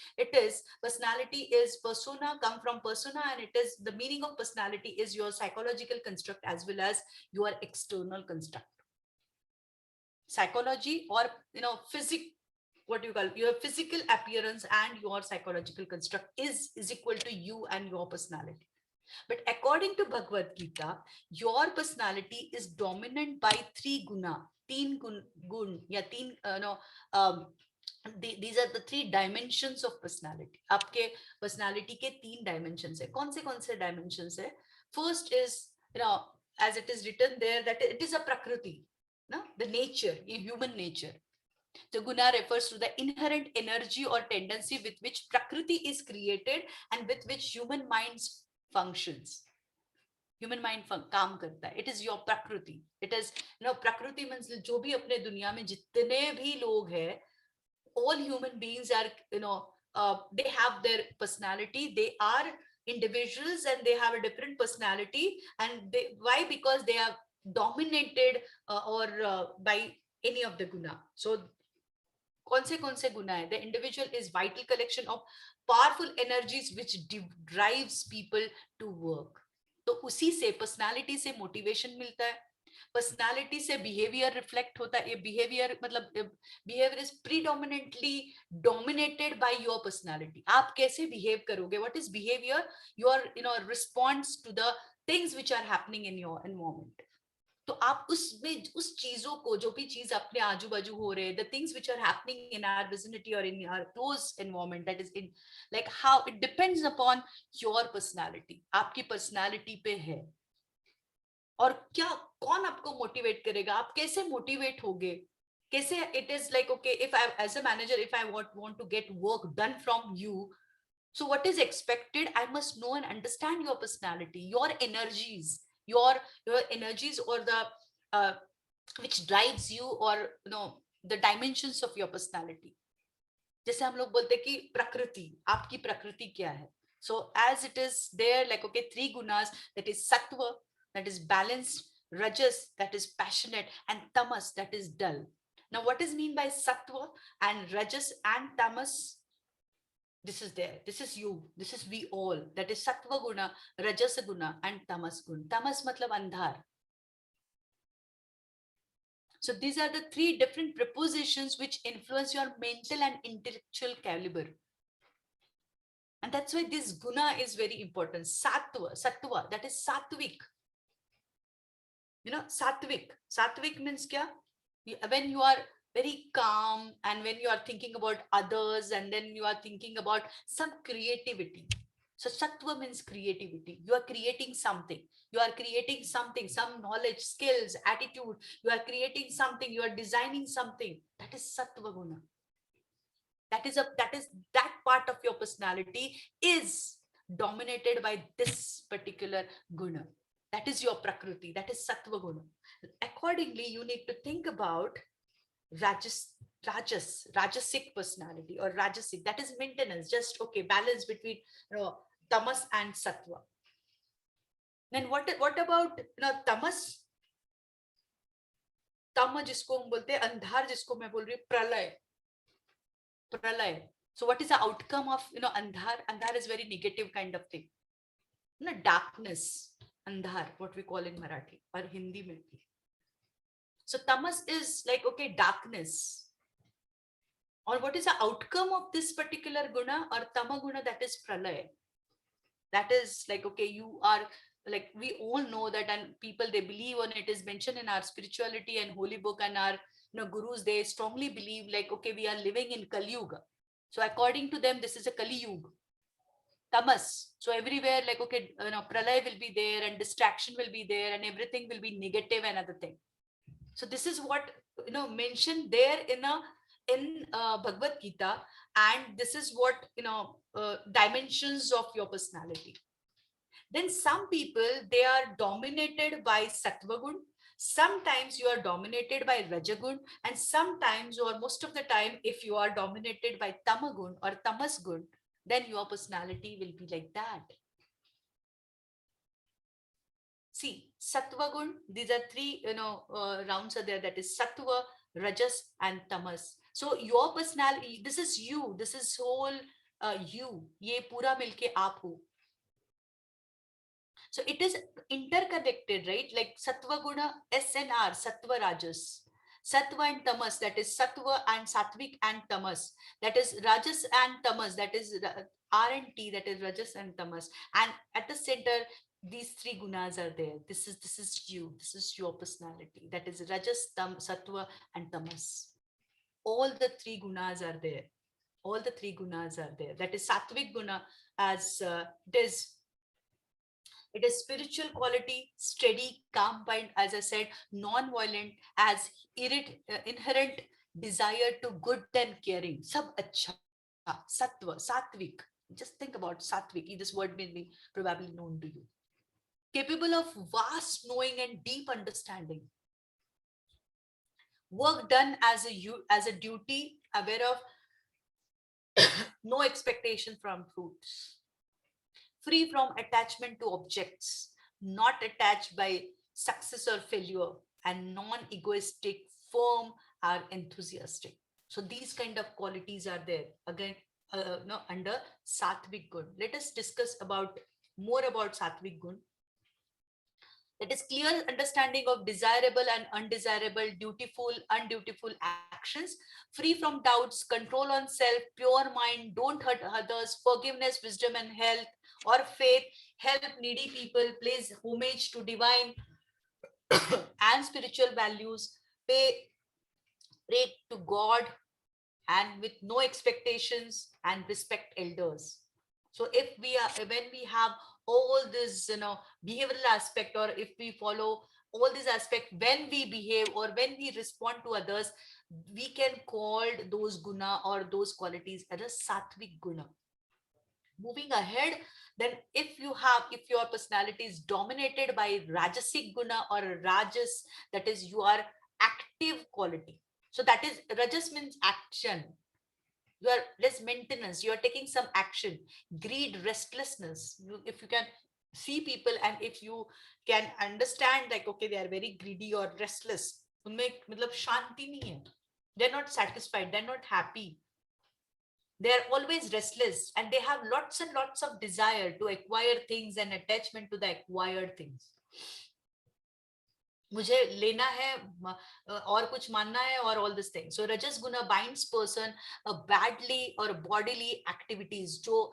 personality is persona, come from persona, and it is the meaning of personality is your psychological construct as well as your external construct. Psychology or what you call your physical appearance and your psychological construct is equal to you and your personality. But according to Bhagavad Gita, your personality is dominant by 3 guna, teen gun, yeah, these are the 3 dimensions of personality. आपके personality के 3 dimensions है. कौन से dimensions है? First is, as it is written there, that it is a prakriti, no? The nature, human nature. The guna refers to the inherent energy or tendency with which prakriti is created and with which human minds functions. Human mind काम करता है. It is your prakriti. It is, prakriti means जो भी अपने दुनिया में जितने भी लोग हैं, all human beings are, they have their personality. They are individuals and they have a different personality. And why? Because they are dominated by any of the guna. So कौन से गुना है? The individual is vital collection of powerful energies which drives people to work. तो उसी से personality से motivation मिलता है, personality से बिहेवियर रिफ्लेक्ट होता है. ये बिहेवियर मतलब behaviour is predominantly dominated by your personality. आप कैसे बिहेव करोगे, what is behaviour, your response to the things which are happening in your environment. तो आप उस चीजों को, जो भी चीज अपने आजू बाजू हो रहे, the things which are happening in our vicinity or in our close environment, that is in like how it depends upon your personality. आपकी पर्सनालिटी पे है. और क्या, कौन आपको मोटिवेट करेगा, आप कैसे मोटिवेट होगे, कैसे? It is like, okay, if I as a manager, if I want to get work done from you, so what is expected? I must know and understand your personality, your energies, your energies, or the which drives you, or the dimensions of your personality. जैसे हम लोग बोलते हैं कि प्रकृति, आपकी प्रकृति क्या है? So as it is there, like, okay, 3 gunas, that is sattva, that is balanced, rajas, that is passionate, and tamas, that is dull. Now what is mean by sattva and rajas and tamas? This is there, this is you, this is we all, that is sattva guna, rajas guna, and tamas guna. Tamas matlab andhar. So these are the 3 different prepositions which influence your mental and intellectual caliber. And that's why this guna is very important. Sattva, that is sattvic. Sattvic means kya? When you are very calm and when you are thinking about others and then you are thinking about some creativity. So sattva means creativity. You are creating something. You are creating something, some knowledge, skills, attitude. You are creating something. You are designing something. That is sattva guna. That part of your personality is dominated by this particular guna. That is your prakriti. That is sattva guna. Accordingly, you need to think about rajasic personality or rajasic. That is maintenance. Just okay, balance between tamas and sattva. Then what about tamas? तम जिसको हम बोलते हैं, अंधार जिसको मैं बोल रही हूँ, pralay. So what is the outcome of andhar? Andhar is very negative kind of thing. Darkness, andhar, what we call in Marathi or Hindi mein. So tamas is like, okay, darkness. Or what is the outcome of this particular guna or tama guna? That is pralay. That is like, okay, you are like, we all know that, and people, they believe on it, is mentioned in our spirituality and holy book, and our gurus, they strongly believe like, okay, we are living in Kali Yuga. So according to them, this is a Kali Yuga. Tamas. So everywhere, like, okay, pralay will be there and distraction will be there and everything will be negative and other thing. So this is what mentioned there in Bhagavad Gita, and this is what dimensions of your personality. Then some people, they are dominated by sattva gun. Sometimes you are dominated by rajagun, and sometimes, or most of the time, if you are dominated by tamagun or tamas gun, then your personality will be like that. See, sattva gun, these are three rounds are there. That is sattva, rajas, and tamas. So your personality, this is you, this is whole you. Ye pura milke aap ho. So it is interconnected, right? Like sattva guna, S and R, sattva rajas. Sattva and tamas, that is sattva and sattvic and tamas. That is rajas and tamas, that is R and T, that is rajas and tamas. And at the center, these three gunas are there. This is you. This is your personality. That is rajas, sattva, and tamas. All the three gunas are there. All the three gunas are there. That is sattvic guna, as it is spiritual quality, steady, calm mind, as I said, non-violent, as inherent desire to good and caring. Sab acha, sattva, sattvic. Just think about sattvic. This word may be probably known to you. Capable of vast knowing and deep understanding. Work done as a duty, aware of no expectation from fruits. Free from attachment to objects, not attached by success or failure, and non-egoistic, firm, or enthusiastic. So these kind of qualities are there again under sattvic gun. Let us discuss more about sattvic gun. That is clear understanding of desirable and undesirable, dutiful, undutiful actions, free from doubts, control on self, pure mind, don't hurt others, forgiveness, wisdom, and health, or faith, help needy people, place homage to divine and spiritual values, pray to God, and with no expectations, and respect elders. So when we have all this behavioral aspect, or if we follow all these aspects, when we behave or when we respond to others, we can call those guna or those qualities as a sattvic guna. Moving ahead, then if your personality is dominated by rajasic guna or rajas, that is you are active quality. So that is, rajas means action. You are less maintenance, you are taking some action. Greed, restlessness. If you can see people and if you can understand like, okay, they are very greedy or restless, unme matlab shanti nahi hai. They're not satisfied, they're not happy. They're always restless and they have lots and lots of desire to acquire things and attachment to the acquired things. मुझे लेना है और कुछ मानना है और all this thing. So rajas guna binds person badly or bodily activities जो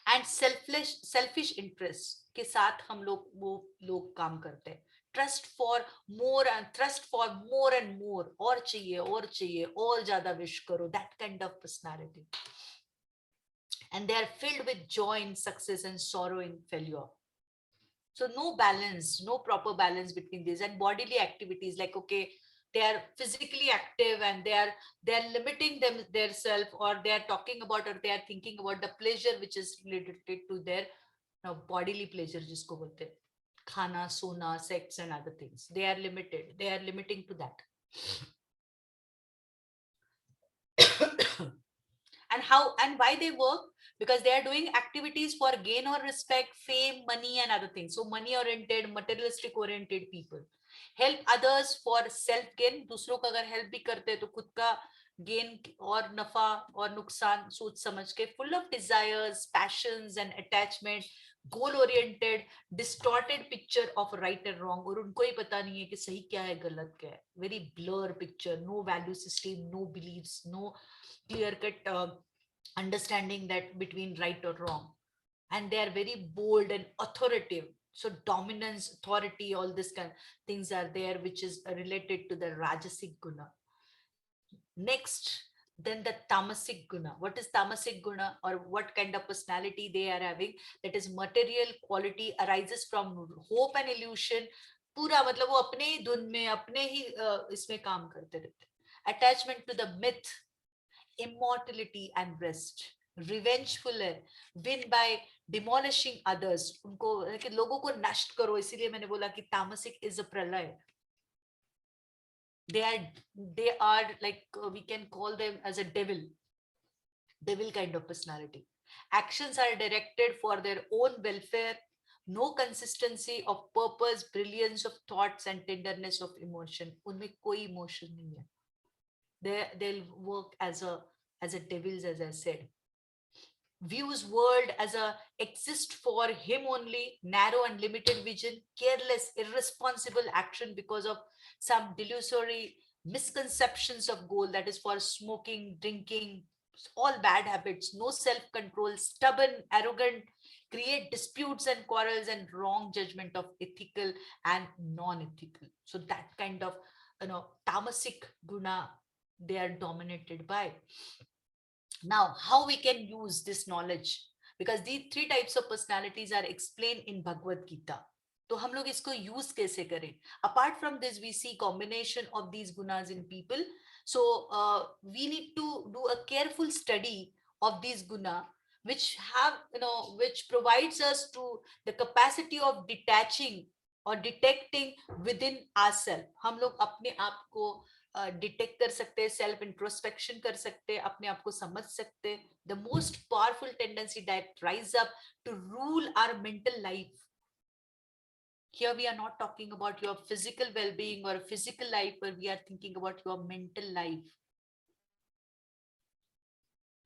and selfish interest के साथ हम लोग वो लोग काम करते हैं. Trust for more and more, और चाहिए और ज्यादा विश करो, that kind of personality. And they are filled with joy in success and sorrow in failure. So no balance, no proper balance between these. And bodily activities, like, okay, they are physically active and they are limiting themselves, or they are talking about, or they are thinking about the pleasure which is related to their bodily pleasure, jisko bolte hain. Khana, sona, sex and other things. They are limited. They are limiting to that. And how and why they work? Because they are doing activities for gain or respect, fame, money and other things. So money oriented, materialistic oriented people help others for self gain. दूसरों का अगर help भी करते हैं तो खुद का gain और नफा और नुकसान सोच समझ के, full of desires, passions and attachment, goal oriented, distorted picture of right and wrong. और उनको ही पता नहीं है कि सही क्या है गलत क्या है. Very blur picture, no value system, no beliefs, no clear cut understanding that between right or wrong. And they are very bold and authoritative. So dominance, authority, all this kind of things are there, which is related to the rajasic guna. Next, then the tamasic guna. What is tamasic guna, or what kind of personality they are having? That is material quality arises from hope and illusion. पूरा मतलब वो अपने ही धुन में अपने ही इसमें काम करते रहते. Attachment to the myth, immortality and rest. Revengeful है, win by demolishing others. उनको है कि लोगों को नष्ट करो, इसीलिए मैंने बोला कि तामसिक is a प्रलय. They are like we can call them as a devil kind of personality. Actions are directed for their own welfare, no consistency of purpose, brilliance of thoughts and tenderness of emotion. उनमें कोई emotion नहीं है. They'll work as a devils, as I said. Views world as a exist for him only, narrow and limited vision, careless, irresponsible action because of some delusory misconceptions of goal, that is for smoking, drinking, all bad habits, no self-control, stubborn, arrogant, create disputes and quarrels and wrong judgment of ethical and non-ethical. So that kind of tamasic guna they are dominated by. Now, how we can use this knowledge? Because these three types of personalities are explained in Bhagavad Gita. तो हम लोग इसको use कैसे करें? Apart from this, we see combination of these gunas in people. So we need to do a careful study of these guna, which have, which provides us to the capacity of detaching or detecting within ourselves. हम लोग अपने आप को detect कर सकते हैं, self introspection कर सकते हैं, अपने आप को समझ सकते हैं. The most powerful tendency that rise up to rule our mental life. Here we are not talking about your physical well-being or physical life, but we are thinking about your mental life.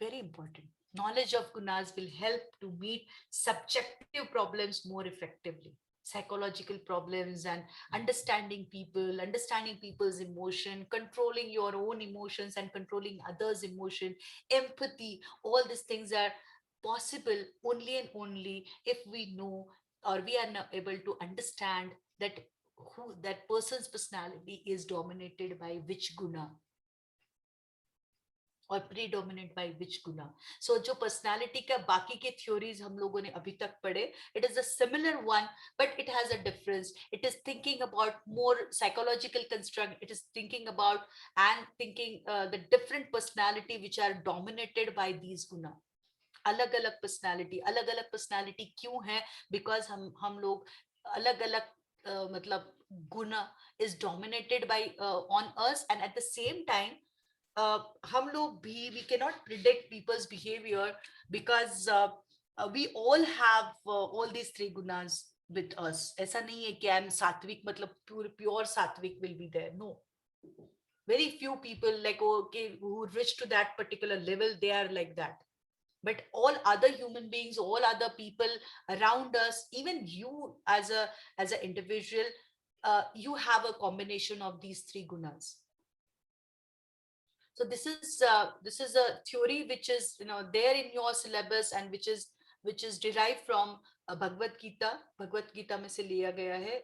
Very important. Knowledge of gunas will help to meet subjective problems more effectively. Psychological problems and understanding people's emotion, controlling your own emotions and controlling others' emotion, empathy, all these things are possible only and only if we know, or we are not able to understand that who that person's personality is dominated by which guna और predominant by which guna. So जो personality का बाकी के theories हम लोगों ने अभी तक पढ़े, it is a similar one, but it has a difference. It is thinking about more psychological construct. It is thinking about and thinking the different personality which are dominated by these guna. अलग अलग personality क्यों है? Because हम लोग अलग अलग मतलब guna is dominated by on us, and at the same time हम लोग भी we cannot predict people's behavior because we all have all these three gunas with us. ऐसा नहीं है कि I'm सात्विक मतलब pure सात्विक will be there. No. Very few people like okay who reach to that particular level, they are like that. But all other human beings, all other people around us, even you as an individual, you have a combination of these three gunas. So this is a theory which is, you know, there in your syllabus, and which is derived from Bhagavad Gita. Bhagavad Gita में से लिया गया है.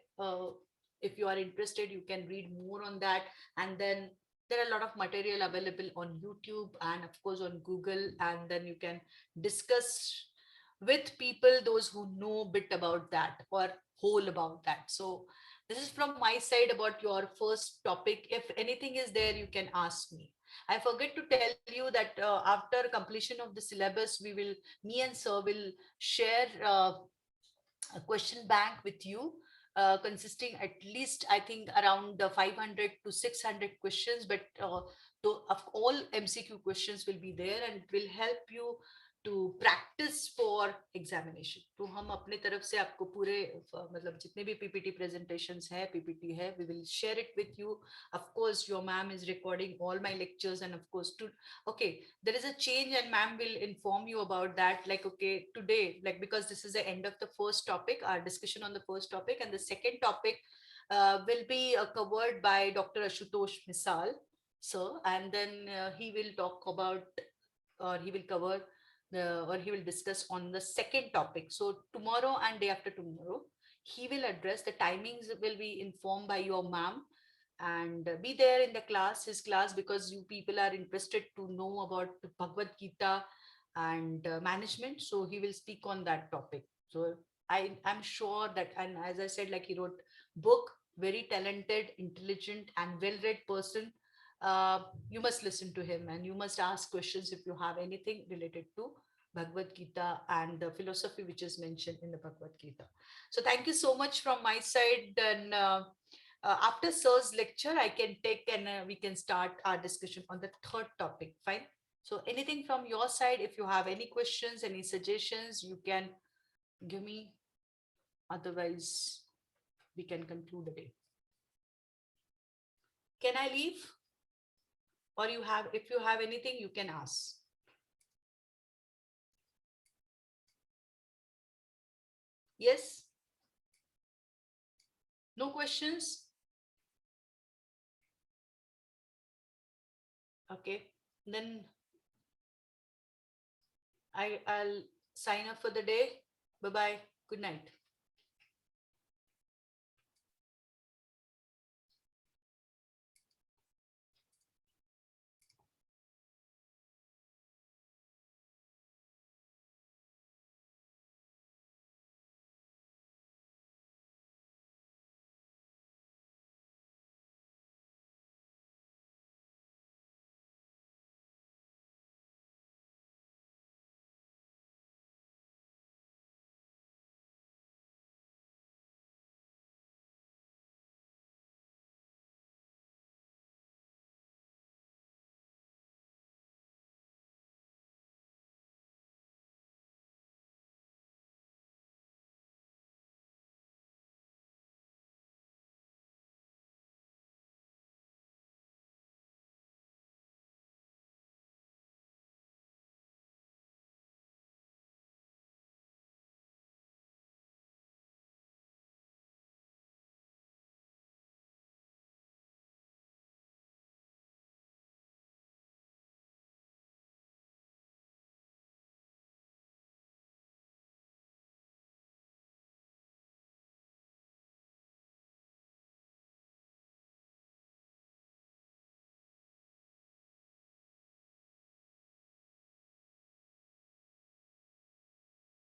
If you are interested, you can read more on that. And then there are a lot of material available on YouTube and of course on Google. And then you can discuss with people, those who know a bit about that or whole about that. So this is from my side about your first topic. If anything is there, you can ask me. I forget to tell you that after completion of the syllabus, me and sir will share a question bank with you, consisting at least, I think, around 500 to 600 questions. But of all MCQ questions will be there, and it will help you to practice for examination. तो हम अपने तरफ से आपको पूरे मतलब जितने भी PPT presentations है, PPT है, we will share it with you. Of course, your ma'am is recording all my lectures, and of course, okay, there is a change, and ma'am will inform you about that. Like, okay, today, like, because this is the end of the first topic, our discussion on the first topic, and the second topic will be covered by Dr. Ashutosh Misal, sir, and then he will talk about, or he will cover or he will discuss on the second topic. So tomorrow and day after tomorrow, he will address. The timings will be informed by your ma'am, and be there in the class, his class, because you people are interested to know about Bhagavad Gita and management. So he will speak on that topic. So I'm sure that, and as I said, like, he wrote book, very talented, intelligent, and well-read person. You must listen to him, and you must ask questions if you have anything related to Bhagavad Gita and the philosophy which is mentioned in the Bhagavad Gita. So thank you so much from my side. And after sir's lecture, I can take, and we can start our discussion on the third topic. Fine. So anything from your side, if you have any questions, any suggestions, you can give me. Otherwise, we can conclude the day. Can I leave? Or if you have anything, you can ask. Yes? No questions? Okay, then I'll sign up for the day. Bye-bye. Good night.